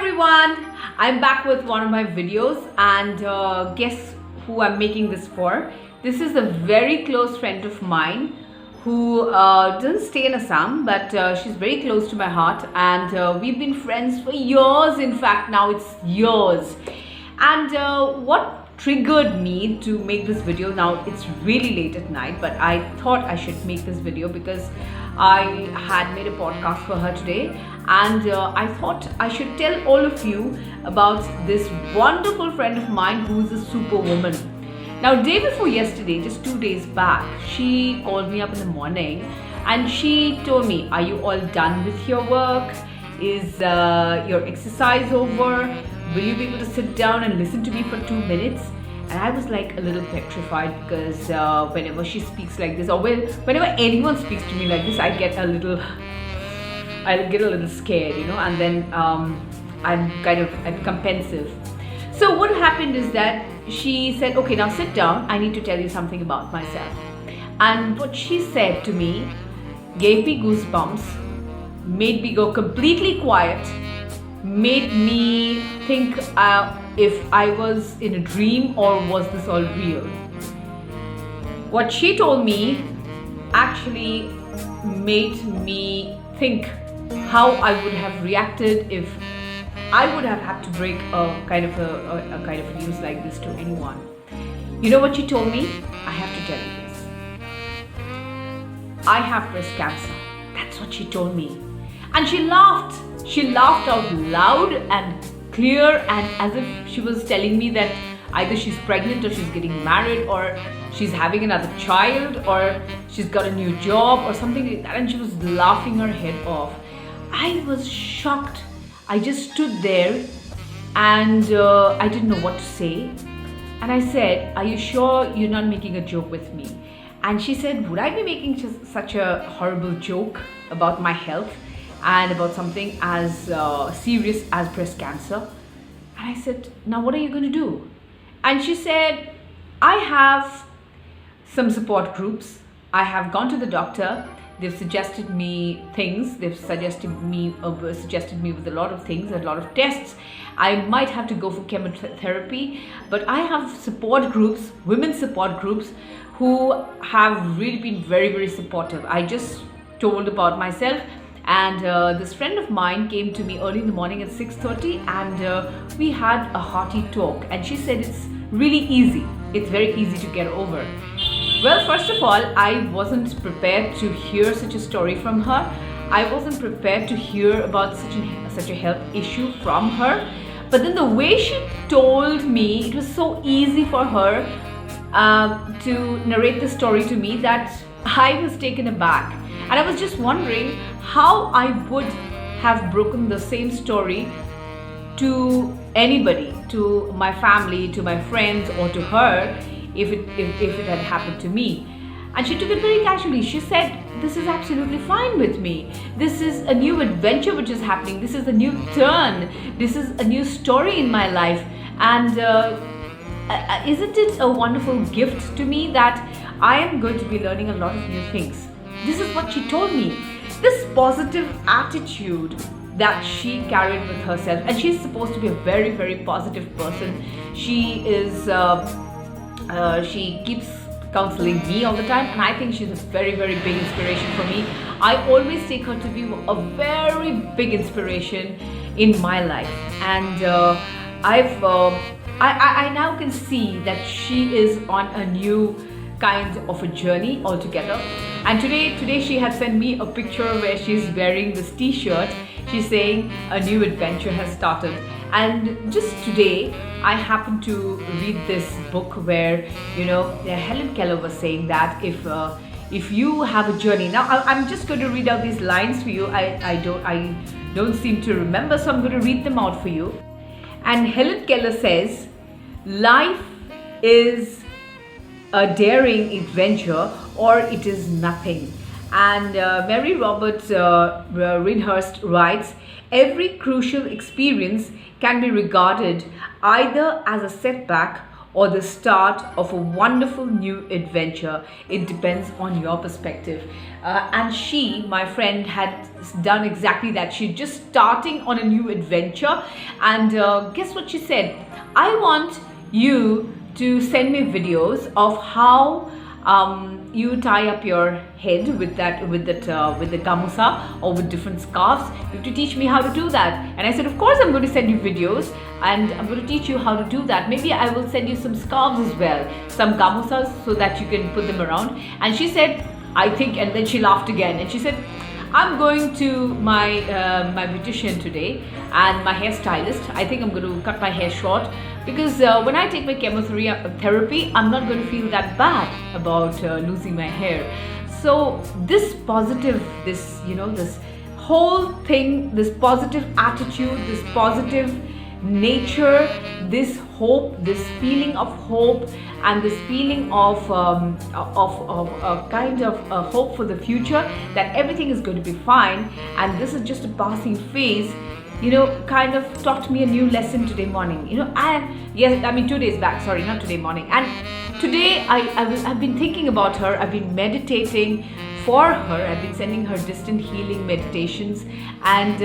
everyone, I'm back with one of my videos and guess who I'm making this for. This is a very close friend of mine who doesn't stay in Assam, but she's very close to my heart, and we've been friends for years. In fact, now it's years. And what triggered me to make this video, now it's really late at night, but I thought I should make this video because I had made a podcast for her today, and I thought I should tell all of you about this wonderful friend of mine who's a superwoman. Now, day before yesterday, just 2 days back, she called me up in the morning and she told me, "Are you all done with your work? Is your exercise over? Will you be able to sit down and listen to me for 2 minutes?" And I was like a little petrified because whenever she speaks like this, or whenever anyone speaks to me like this, I get a little scared, and then I become pensive. So what happened is that she said, "Okay, now sit down. I need to tell you something about myself." And what she said to me gave me goosebumps, made me go completely quiet, made me think if I was in a dream or was this all real. What she told me actually made me think how I would have reacted if I would have had to break a kind of news like this to anyone. You know what she told me? "I have to tell you this. I have breast cancer." That's what she told me. And she laughed. She laughed out loud and clear, and as if she was telling me that either she's pregnant or she's getting married or she's having another child or she's got a new job or something like that, and she was laughing her head off. I was shocked. I just stood there and I didn't know what to say. And I said, "Are you sure you're not making a joke with me?" And she said, "Would I be making such a horrible joke about my health and about something as serious as breast cancer?" And I said, "Now what are you going to do?" And she said, "I have some support groups. I have gone to the doctor. They've suggested me things. They've suggested me with a lot of things, a lot of tests. I might have to go for chemotherapy, but I have support groups, women's support groups, who have really been very, very supportive." I just told about myself, and this friend of mine came to me early in the morning at 6:30, and we had a hearty talk. And she said it's really easy. It's very easy to get over. Well, first of all, I wasn't prepared to hear such a story from her. I wasn't prepared to hear about such a health issue from her. But then the way she told me, it was so easy for her to narrate the story to me that I was taken aback. And I was just wondering how I would have broken the same story to anybody, to my family, to my friends, or to her, if it had happened to me. And she took it very casually. She said, "This is absolutely fine with me. This is a new adventure which is happening. This is a new turn. This is a new story in my life. And isn't it a wonderful gift to me that I am going to be learning a lot of new things?" This is what she told me. This positive attitude that she carried with herself, and she's supposed to be a very, very positive person. She keeps counseling me all the time, and I think she's a very, very big inspiration for me. I always take her to be a very big inspiration in my life, and I now can see that she is on a new kind of a journey altogether. And today she had sent me a picture where she's wearing this t-shirt. She's saying a new adventure has started. And just today I happened to read this book where Helen Keller was saying that if you have a journey. Now I'm just going to read out these lines for you. I don't seem to remember, so I'm going to read them out for you. And Helen Keller says, "Life is a daring adventure, or it is nothing." And Mary Roberts Rinehurst writes, "Every crucial experience can be regarded either as a setback or the start of a wonderful new adventure. It depends on your perspective. And she, my friend, had done exactly that. She's just starting on a new adventure. And guess what she said? I want you to send me videos of how you tie up your head with the gamusa or with different scarves. You have to teach me how to do that. And I said, of course I'm going to send you videos and I'm going to teach you how to do that. Maybe I will send you some scarves as well, some gamusas, so that you can put them around. And she said, I think, and then she laughed again and she said, I'm going to my my beautician today and my hairstylist. I think I'm going to cut my hair short because when I take my chemotherapy, I'm not going to feel that bad about losing my hair. So this positive, this whole thing, this positive attitude, this positive nature, this hope, this feeling of hope, and this feeling of kind of hope for the future, that everything is going to be fine and this is just a passing phase, kind of taught me a new lesson today morning. And yes, I mean 2 days back, sorry, not today morning. And today I've been thinking about her. I've been meditating for her. I've been sending her distant healing meditations, and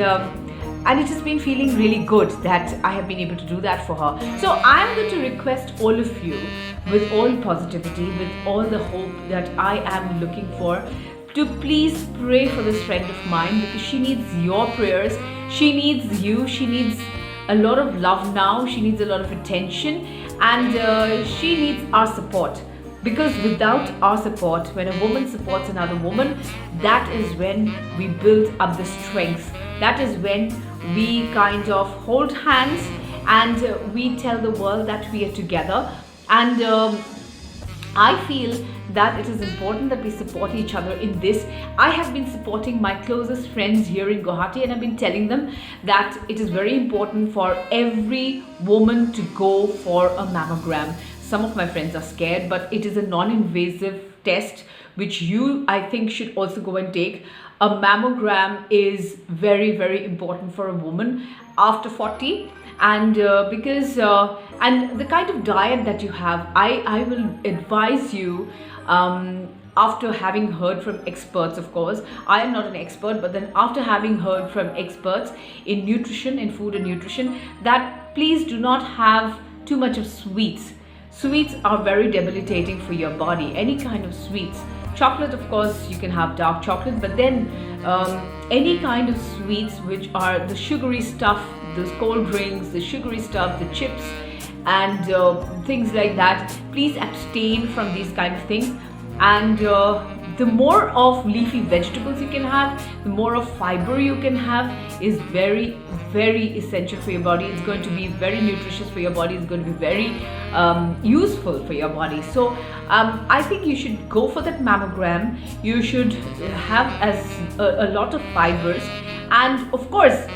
it has been feeling really good that I have been able to do that for her. So I'm going to request all of you, with all positivity, with all the hope that I am looking for, to please pray for this friend of mine, because she needs your prayers. She needs you. She needs a lot of love now. She needs a lot of attention, and she needs our support. Because without our support, when a woman supports another woman, that is when we build up the strength. That is when we kind of hold hands and we tell the world that we are together. And I feel that it is important that we support each other in this. I have been supporting my closest friends here in Guwahati, and I've been telling them that it is very important for every woman to go for a mammogram. Some of my friends are scared, but it is a non-invasive test which you, I think, should also go and take. A mammogram is very, very important for a woman after 40. And because and the kind of diet that you have, I will advise you, after having heard from experts. Of course, I am not an expert, but then after having heard from experts in nutrition, in food and nutrition, that please do not have too much of sweets. Sweets are very debilitating for your body. Any kind of sweets. Chocolate, of course, you can have dark chocolate, but then any kind of sweets which are the sugary stuff, those cold drinks, the sugary stuff, the chips, and things like that, please abstain from these kind of things. And the more of leafy vegetables you can have, the more of fiber you can have, is very, very essential for your body. It's going to be very nutritious for your body. It's going to be very useful for your body. So I think you should go for that mammogram. You should have a lot of fibers. And of course,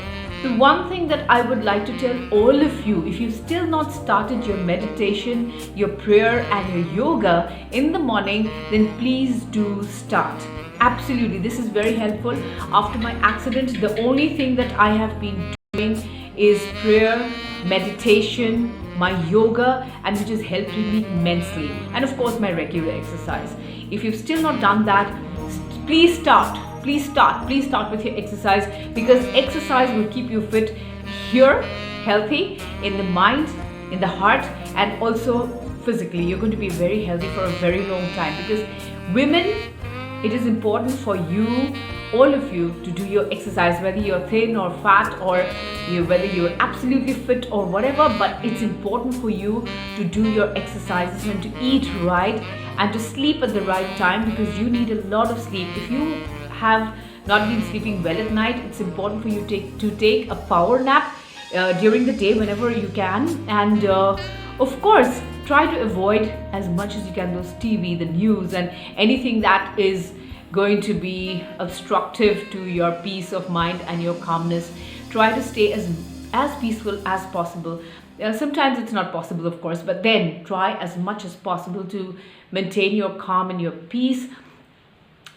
the one thing that I would like to tell all of you, if you've still not started your meditation, your prayer and your yoga in the morning, then please do start. Absolutely, this is very helpful. After my accident, the only thing that I have been doing is prayer, meditation, my yoga, and which is helping me immensely. And of course, my regular exercise. If you've still not done that, please start. Please start with your exercise, because exercise will keep you fit here, healthy in the mind, in the heart, and also physically. You're going to be very healthy for a very long time, because women, it is important for you, all of you, to do your exercise, whether you're thin or fat, or whether you're absolutely fit or whatever. But it's important for you to do your exercises and to eat right and to sleep at the right time, because you need a lot of sleep. If you have not been sleeping well at night, it's important for you to take a power nap during the day whenever you can. And of course, try to avoid as much as you can those TV, the news, and anything that is going to be obstructive to your peace of mind and your calmness. Try to stay as peaceful as possible. Sometimes it's not possible, of course, but then try as much as possible to maintain your calm and your peace.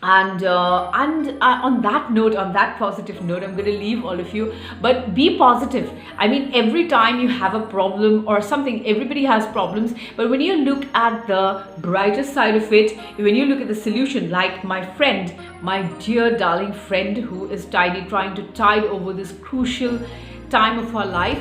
And on that note, on that positive note, I'm going to leave all of you. But be positive. I mean, every time you have a problem or something, everybody has problems, but when you look at the brighter side of it, when you look at the solution, like my friend, my dear darling friend, who is trying to tide over this crucial time of her life,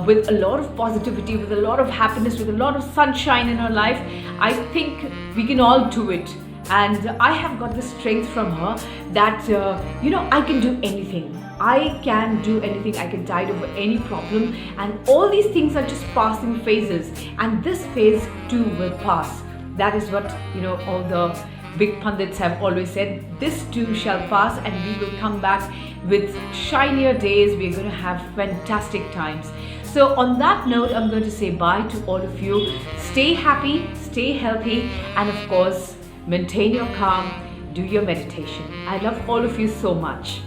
with a lot of positivity, with a lot of happiness, with a lot of sunshine in her life, I think we can all do it. And I have got the strength from her that, I can do anything. I can do anything. I can tide over any problem. And all these things are just passing phases. And this phase too will pass. That is what, all the big pundits have always said. This too shall pass, and we will come back with shinier days. We're going to have fantastic times. So on that note, I'm going to say bye to all of you. Stay happy, stay healthy, and of course, maintain your calm, do your meditation. I love all of you so much.